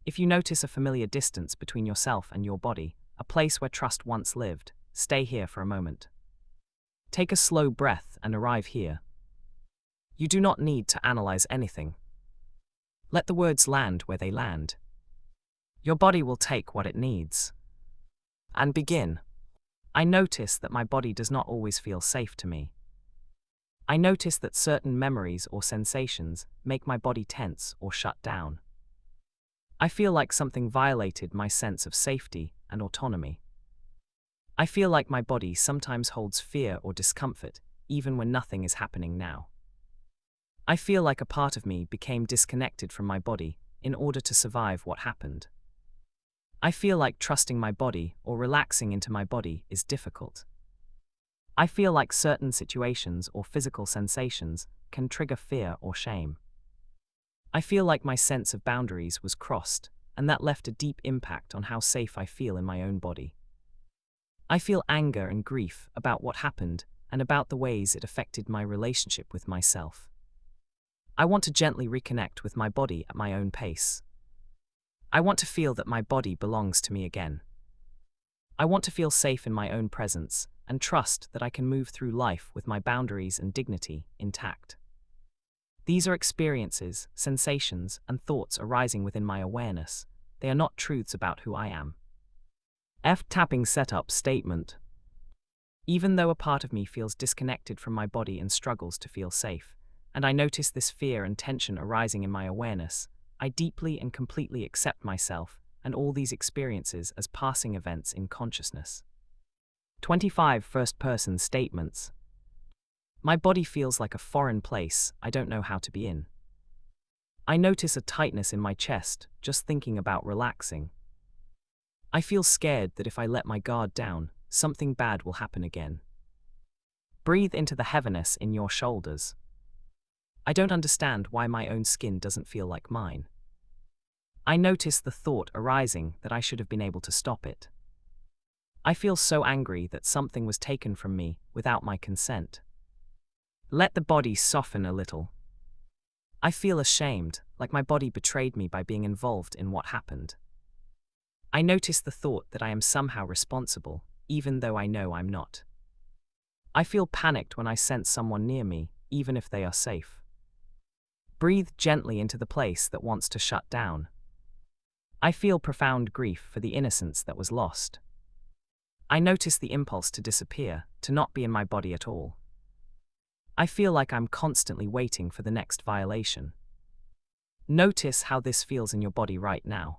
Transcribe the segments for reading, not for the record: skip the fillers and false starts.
If you notice a familiar distance between yourself and your body, a place where trust once lived, stay here for a moment. Take a slow breath and arrive here. You do not need to analyze anything. Let the words land where they land. Your body will take what it needs. And begin. I notice that my body does not always feel safe to me. I notice that certain memories or sensations make my body tense or shut down. I feel like something violated my sense of safety and autonomy. I feel like my body sometimes holds fear or discomfort, even when nothing is happening now. I feel like a part of me became disconnected from my body in order to survive what happened. I feel like trusting my body or relaxing into my body is difficult. I feel like certain situations or physical sensations can trigger fear or shame. I feel like my sense of boundaries was crossed, and that left a deep impact on how safe I feel in my own body. I feel anger and grief about what happened and about the ways it affected my relationship with myself. I want to gently reconnect with my body at my own pace. I want to feel that my body belongs to me again. I want to feel safe in my own presence and trust that I can move through life with my boundaries and dignity intact. These are experiences, sensations, and thoughts arising within my awareness. They are not truths about who I am. Tapping setup statement. Even though a part of me feels disconnected from my body and struggles to feel safe, and I notice this fear and tension arising in my awareness, I deeply and completely accept myself and all these experiences as passing events in consciousness. 25 first-person statements. My body feels like a foreign place I don't know how to be in. I notice a tightness in my chest just thinking about relaxing. I feel scared that if I let my guard down, something bad will happen again. Breathe into the heaviness in your shoulders. I don't understand why my own skin doesn't feel like mine. I notice the thought arising that I should have been able to stop it. I feel so angry that something was taken from me without my consent. Let the body soften a little. I feel ashamed, like my body betrayed me by being involved in what happened. I notice the thought that I am somehow responsible, even though I know I'm not. I feel panicked when I sense someone near me, even if they are safe. Breathe gently into the place that wants to shut down. I feel profound grief for the innocence that was lost. I notice the impulse to disappear, to not be in my body at all. I feel like I'm constantly waiting for the next violation. Notice how this feels in your body right now.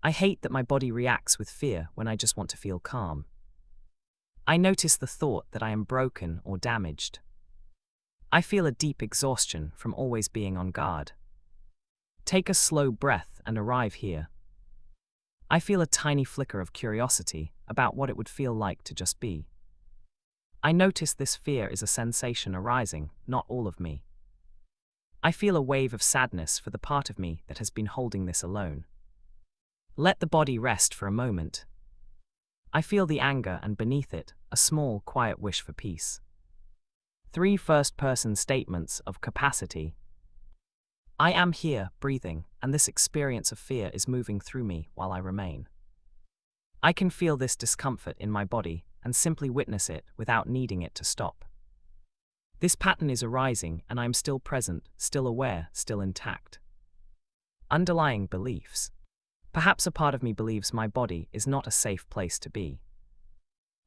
I hate that my body reacts with fear when I just want to feel calm. I notice the thought that I am broken or damaged. I feel a deep exhaustion from always being on guard. Take a slow breath and arrive here. I feel a tiny flicker of curiosity about what it would feel like to just be. I notice this fear is a sensation arising, not all of me. I feel a wave of sadness for the part of me that has been holding this alone. Let the body rest for a moment. I feel the anger and beneath it, a small, quiet wish for peace. 3 first-person statements of capacity. I am here, breathing, and this experience of fear is moving through me while I remain. I can feel this discomfort in my body and simply witness it without needing it to stop. This pattern is arising and I am still present, still aware, still intact. Underlying beliefs. Perhaps a part of me believes my body is not a safe place to be.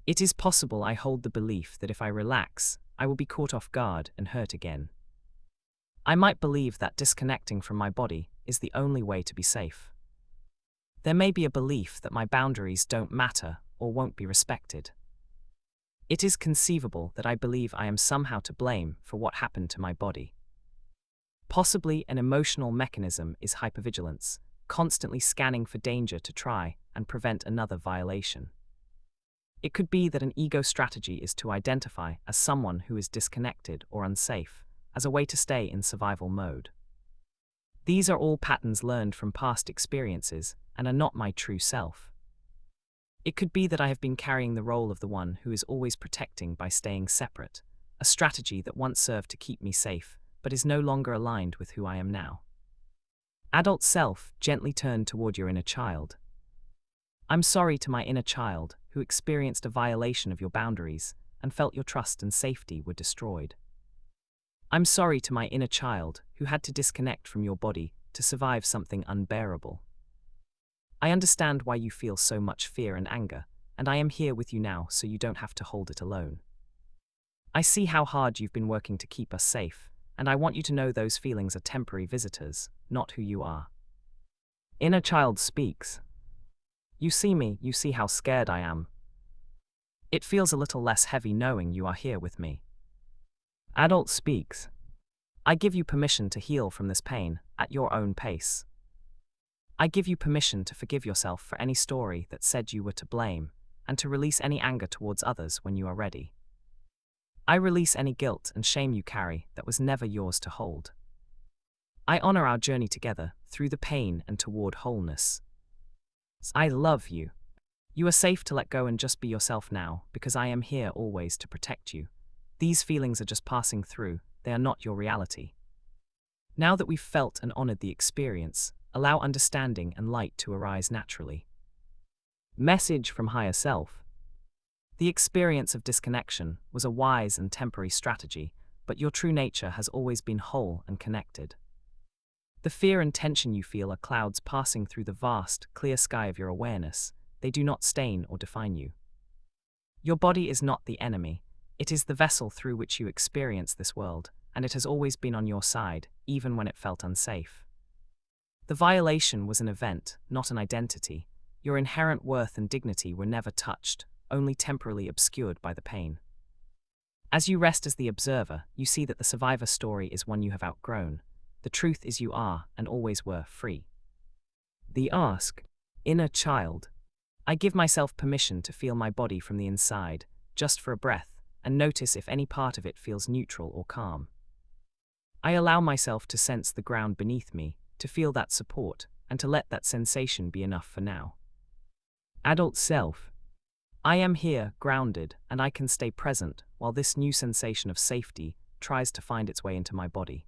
It is possible I hold the belief that if I relax, I will be caught off guard and hurt again. I might believe that disconnecting from my body is the only way to be safe. There may be a belief that my boundaries don't matter or won't be respected. It is conceivable that I believe I am somehow to blame for what happened to my body. Possibly an emotional mechanism is hypervigilance, constantly scanning for danger to try and prevent another violation. It could be that an ego strategy is to identify as someone who is disconnected or unsafe, as a way to stay in survival mode. These are all patterns learned from past experiences and are not my true self. It could be that I have been carrying the role of the one who is always protecting by staying separate, a strategy that once served to keep me safe, but is no longer aligned with who I am now. Adult self gently turned toward your inner child. I'm sorry to my inner child who experienced a violation of your boundaries and felt your trust and safety were destroyed. I'm sorry to my inner child who had to disconnect from your body to survive something unbearable. I understand why you feel so much fear and anger, and I am here with you now so you don't have to hold it alone. I see how hard you've been working to keep us safe, and I want you to know those feelings are temporary visitors, not who you are. Inner child speaks. You see me, you see how scared I am. It feels a little less heavy knowing you are here with me. Adult speaks. I give you permission to heal from this pain at your own pace. I give you permission to forgive yourself for any story that said you were to blame, and to release any anger towards others when you are ready. I release any guilt and shame you carry that was never yours to hold. I honor our journey together through the pain and toward wholeness. I love you. You are safe to let go and just be yourself now, because I am here always to protect you. These feelings are just passing through, they are not your reality. Now that we've felt and honored the experience, allow understanding and light to arise naturally. Message from Higher Self. The experience of disconnection was a wise and temporary strategy, but your true nature has always been whole and connected. The fear and tension you feel are clouds passing through the vast, clear sky of your awareness. They do not stain or define you. Your body is not the enemy. It is the vessel through which you experience this world, and it has always been on your side, even when it felt unsafe. The violation was an event, not an identity. Your inherent worth and dignity were never touched, only temporarily obscured by the pain. As you rest as the observer, you see that the survivor story is one you have outgrown. The truth is you are, and always were, free. The ask. Inner child. I give myself permission to feel my body from the inside, just for a breath, and notice if any part of it feels neutral or calm. I allow myself to sense the ground beneath me, to feel that support, and to let that sensation be enough for now. Adult self. I am here, grounded, and I can stay present while this new sensation of safety tries to find its way into my body.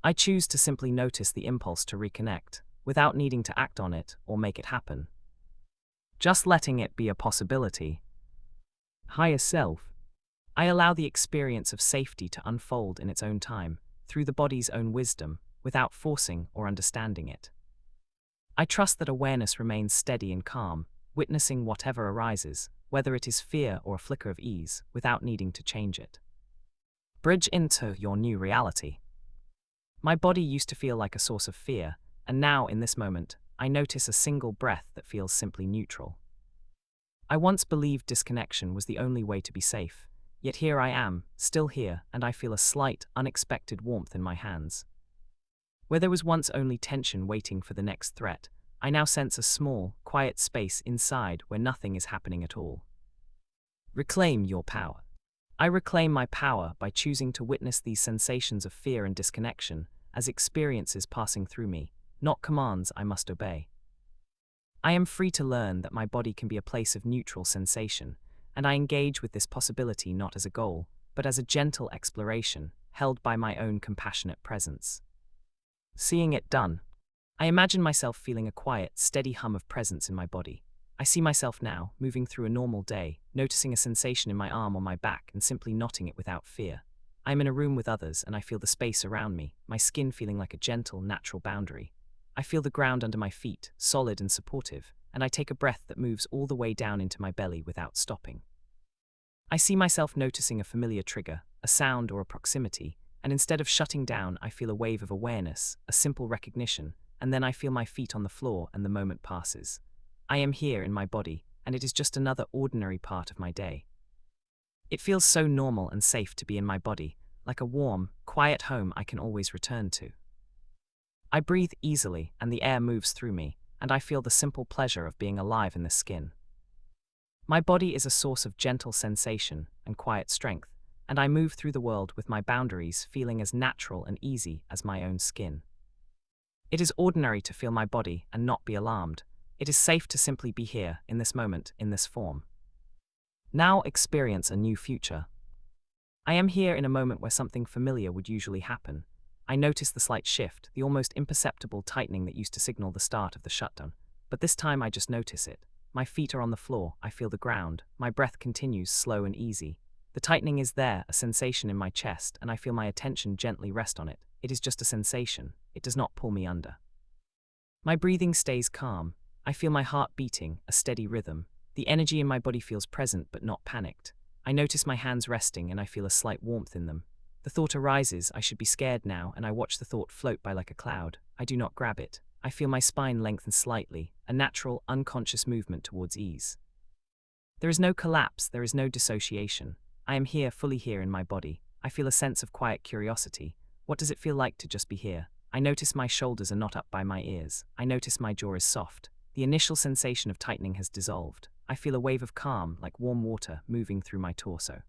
I choose to simply notice the impulse to reconnect, without needing to act on it or make it happen. Just letting it be a possibility. Higher self. I allow the experience of safety to unfold in its own time, through the body's own wisdom, without forcing or understanding it. I trust that awareness remains steady and calm, witnessing whatever arises, whether it is fear or a flicker of ease, without needing to change it. Bridge into your new reality. My body used to feel like a source of fear, and now, in this moment, I notice a single breath that feels simply neutral. I once believed disconnection was the only way to be safe, yet here I am, still here, and I feel a slight, unexpected warmth in my hands. Where there was once only tension waiting for the next threat, I now sense a small, quiet space inside where nothing is happening at all. Reclaim your power. I reclaim my power by choosing to witness these sensations of fear and disconnection as experiences passing through me, not commands I must obey. I am free to learn that my body can be a place of neutral sensation, and I engage with this possibility not as a goal, but as a gentle exploration, held by my own compassionate presence. Seeing it done. I imagine myself feeling a quiet, steady hum of presence in my body. I see myself now, moving through a normal day, noticing a sensation in my arm or my back and simply noting it without fear. I am in a room with others and I feel the space around me, my skin feeling like a gentle, natural boundary. I feel the ground under my feet, solid and supportive, and I take a breath that moves all the way down into my belly without stopping. I see myself noticing a familiar trigger, a sound or a proximity, and instead of shutting down, I feel a wave of awareness, a simple recognition, and then I feel my feet on the floor and the moment passes. I am here in my body, and it is just another ordinary part of my day. It feels so normal and safe to be in my body, like a warm, quiet home I can always return to. I breathe easily, and the air moves through me, and I feel the simple pleasure of being alive in the skin. My body is a source of gentle sensation and quiet strength, and I move through the world with my boundaries feeling as natural and easy as my own skin. It is ordinary to feel my body and not be alarmed. It is safe to simply be here, in this moment, in this form. Now experience a new future. I am here in a moment where something familiar would usually happen. I notice the slight shift, the almost imperceptible tightening that used to signal the start of the shutdown. But this time I just notice it. My feet are on the floor, I feel the ground, my breath continues slow and easy. The tightening is there, a sensation in my chest, and I feel my attention gently rest on it. It is just a sensation, it does not pull me under. My breathing stays calm. I feel my heart beating, a steady rhythm. The energy in my body feels present but not panicked. I notice my hands resting and I feel a slight warmth in them. The thought arises, I should be scared now, and I watch the thought float by like a cloud. I do not grab it. I feel my spine lengthen slightly, a natural, unconscious movement towards ease. There is no collapse, there is no dissociation. I am here, fully here in my body. I feel a sense of quiet curiosity. What does it feel like to just be here? I notice my shoulders are not up by my ears. I notice my jaw is soft. The initial sensation of tightening has dissolved. I feel a wave of calm, like warm water, moving through my torso.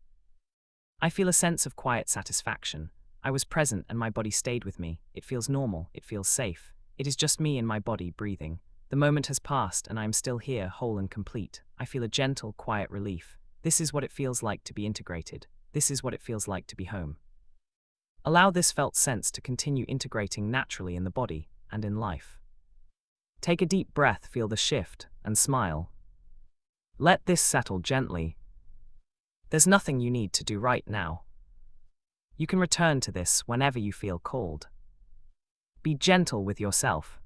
I feel a sense of quiet satisfaction. I was present and my body stayed with me. It feels normal, it feels safe. It is just me and my body breathing. The moment has passed and I am still here, whole and complete. I feel a gentle, quiet relief. This is what it feels like to be integrated. This is what it feels like to be home. Allow this felt sense to continue integrating naturally in the body and in life. Take a deep breath, feel the shift, and smile. Let this settle gently. There's nothing you need to do right now. You can return to this whenever you feel called. Be gentle with yourself.